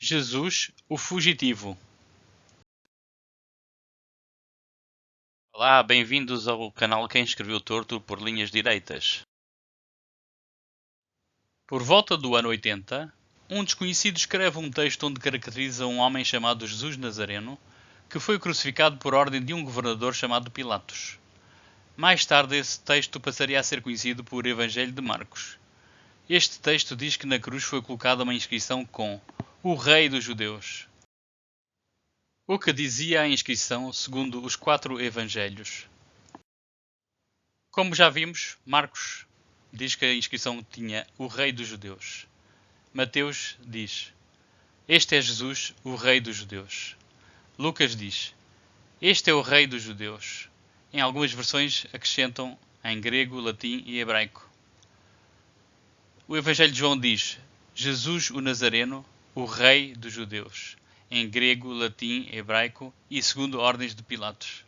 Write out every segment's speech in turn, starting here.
Jesus, o Fugitivo. Olá, bem-vindos ao canal Quem Escreveu Torto por Linhas Direitas. Por volta do ano 80, um desconhecido escreve um texto onde caracteriza um homem chamado Jesus Nazareno, que foi crucificado por ordem de um governador chamado Pilatos. Mais tarde esse texto passaria a ser conhecido por Evangelho de Marcos. Este texto diz que na cruz foi colocada uma inscrição com "O Rei dos Judeus". O que dizia a inscrição segundo os 4 evangelhos? Como já vimos, Marcos diz que a inscrição tinha "O Rei dos Judeus". Mateus diz: "Este é Jesus, o Rei dos Judeus". Lucas diz: "Este é o Rei dos Judeus". Em algumas versões acrescentam em grego, latim e hebraico. O Evangelho de João diz: "Jesus o Nazareno, o Rei dos Judeus", em grego, latim, hebraico e segundo ordens de Pilatos.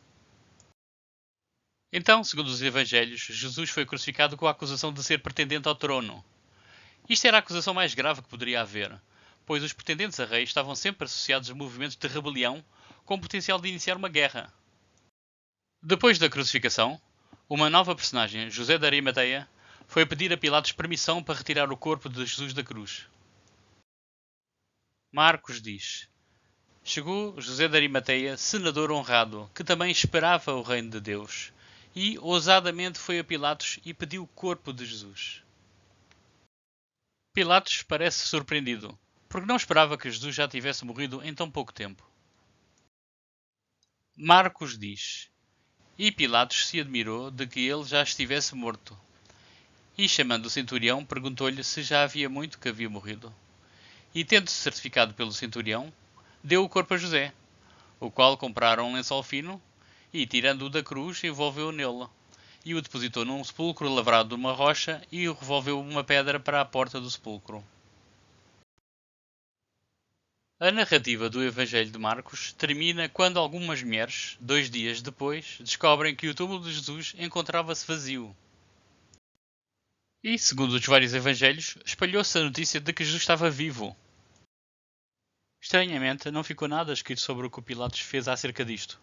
Então, segundo os Evangelhos, Jesus foi crucificado com a acusação de ser pretendente ao trono. Isto era a acusação mais grave que poderia haver, pois os pretendentes a rei estavam sempre associados a movimentos de rebelião com potencial de iniciar uma guerra. Depois da crucificação, uma nova personagem, José de Arimateia, foi pedir a Pilatos permissão para retirar o corpo de Jesus da cruz. Marcos diz: "Chegou José de Arimateia, senador honrado, que também esperava o reino de Deus, e ousadamente foi a Pilatos e pediu o corpo de Jesus". Pilatos parece surpreendido, porque não esperava que Jesus já tivesse morrido em tão pouco tempo. Marcos diz: "E Pilatos se admirou de que ele já estivesse morto. E chamando o centurião, perguntou-lhe se já havia muito que havia morrido. E tendo-se certificado pelo centurião, deu o corpo a José, o qual compraram um lençol fino, e tirando-o da cruz, envolveu-o nele, e o depositou num sepulcro lavrado de uma rocha, e o revolveu uma pedra para a porta do sepulcro". A narrativa do Evangelho de Marcos termina quando algumas mulheres, 2 dias depois, descobrem que o túmulo de Jesus encontrava-se vazio. E, segundo os vários evangelhos, espalhou-se a notícia de que Jesus estava vivo. Estranhamente, não ficou nada escrito sobre o que Pilatos fez acerca disto.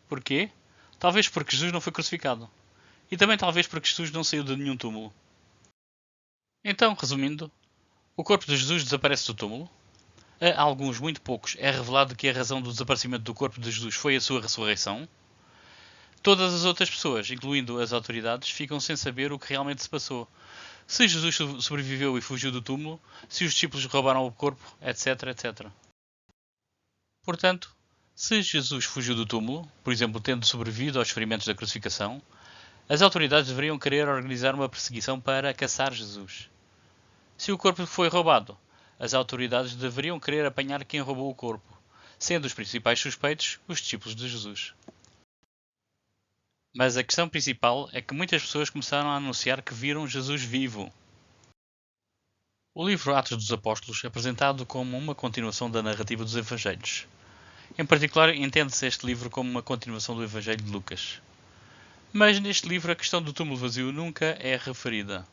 Porquê? Talvez porque Jesus não foi crucificado. E também talvez porque Jesus não saiu de nenhum túmulo. Então, resumindo, o corpo de Jesus desaparece do túmulo. A alguns, muito poucos, é revelado que a razão do desaparecimento do corpo de Jesus foi a sua ressurreição. Todas as outras pessoas, incluindo as autoridades, ficam sem saber o que realmente se passou. Se Jesus sobreviveu e fugiu do túmulo, se os discípulos roubaram o corpo, etc, etc. Portanto, se Jesus fugiu do túmulo, por exemplo, tendo sobrevivido aos ferimentos da crucificação, as autoridades deveriam querer organizar uma perseguição para caçar Jesus. Se o corpo foi roubado, as autoridades deveriam querer apanhar quem roubou o corpo, sendo os principais suspeitos os discípulos de Jesus. Mas a questão principal é que muitas pessoas começaram a anunciar que viram Jesus vivo. O livro Atos dos Apóstolos é apresentado como uma continuação da narrativa dos Evangelhos. Em particular, entende-se este livro como uma continuação do Evangelho de Lucas. Mas neste livro a questão do túmulo vazio nunca é referida.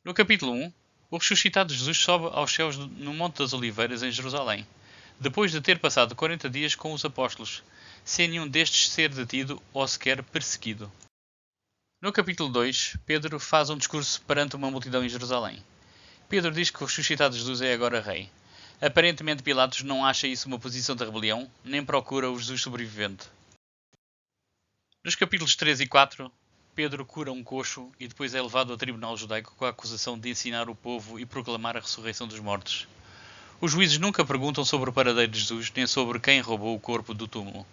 No capítulo 1, o ressuscitado Jesus sobe aos céus no Monte das Oliveiras em Jerusalém, depois de ter passado 40 dias com os apóstolos, sem nenhum destes ser detido ou sequer perseguido. No capítulo 2, Pedro faz um discurso perante uma multidão em Jerusalém. Pedro diz que o ressuscitado Jesus é agora rei. Aparentemente Pilatos não acha isso uma posição de rebelião, nem procura o Jesus sobrevivente. Nos capítulos 3 e 4, Pedro cura um coxo e depois é levado ao tribunal judaico com a acusação de ensinar o povo e proclamar a ressurreição dos mortos. Os juízes nunca perguntam sobre o paradeiro de Jesus, nem sobre quem roubou o corpo do túmulo.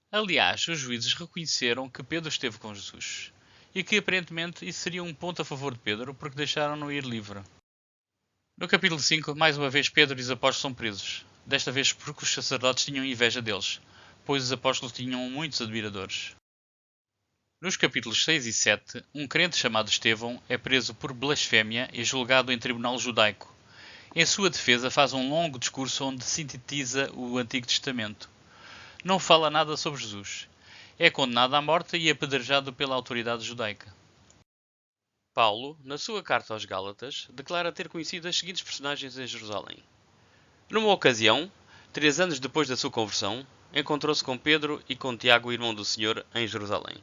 Aliás, os juízes reconheceram que Pedro esteve com Jesus, e que aparentemente isso seria um ponto a favor de Pedro, porque deixaram-no ir livre. No capítulo 5, mais uma vez Pedro e os apóstolos são presos, desta vez porque os sacerdotes tinham inveja deles, pois os apóstolos tinham muitos admiradores. Nos capítulos 6 e 7, um crente chamado Estevão é preso por blasfémia e julgado em tribunal judaico. Em sua defesa faz um longo discurso onde sintetiza o Antigo Testamento. Não fala nada sobre Jesus. É condenado à morte e apedrejado pela autoridade judaica. Paulo, na sua carta aos Gálatas, declara ter conhecido as seguintes personagens em Jerusalém: Numa ocasião, 3 anos depois da sua conversão, encontrou-se com Pedro e com Tiago, irmão do Senhor, em Jerusalém.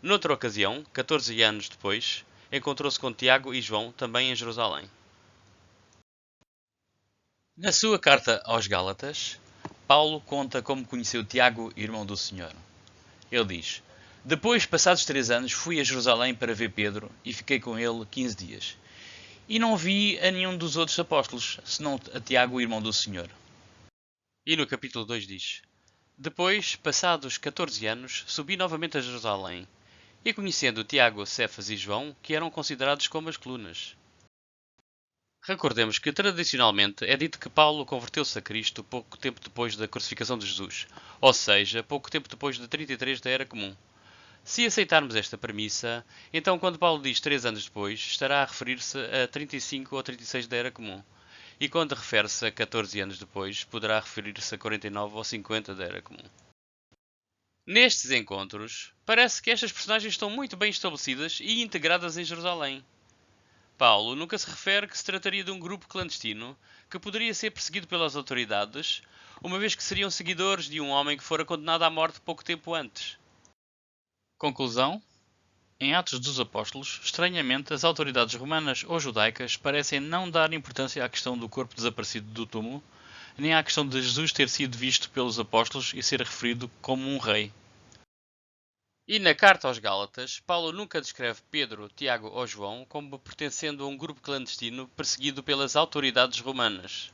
Noutra ocasião, 14 anos depois, encontrou-se com Tiago e João, também em Jerusalém. Na sua carta aos Gálatas, Paulo conta como conheceu Tiago, irmão do Senhor. Ele diz: Depois, passados 3 anos, fui a Jerusalém para ver Pedro e fiquei com ele 15 dias. E não vi a nenhum dos outros apóstolos, senão a Tiago, irmão do Senhor. E no capítulo 2 diz: Depois, passados 14 anos, subi novamente a Jerusalém, e conhecendo Tiago, Cefas e João, que eram considerados como as colunas. Recordemos que tradicionalmente é dito que Paulo converteu-se a Cristo pouco tempo depois da crucificação de Jesus, ou seja, pouco tempo depois de 33 da Era Comum. Se aceitarmos esta premissa, então quando Paulo diz 3 anos depois, estará a referir-se a 35 ou 36 da Era Comum. E quando refere-se a 14 anos depois, poderá referir-se a 49 ou 50 da Era Comum. Nestes encontros, parece que estas personagens estão muito bem estabelecidas e integradas em Jerusalém. Paulo nunca se refere que se trataria de um grupo clandestino que poderia ser perseguido pelas autoridades, uma vez que seriam seguidores de um homem que fora condenado à morte pouco tempo antes. Conclusão: em Atos dos Apóstolos, estranhamente, as autoridades romanas ou judaicas parecem não dar importância à questão do corpo desaparecido do túmulo, nem à questão de Jesus ter sido visto pelos apóstolos e ser referido como um rei. E na carta aos Gálatas, Paulo nunca descreve Pedro, Tiago ou João como pertencendo a um grupo clandestino perseguido pelas autoridades romanas.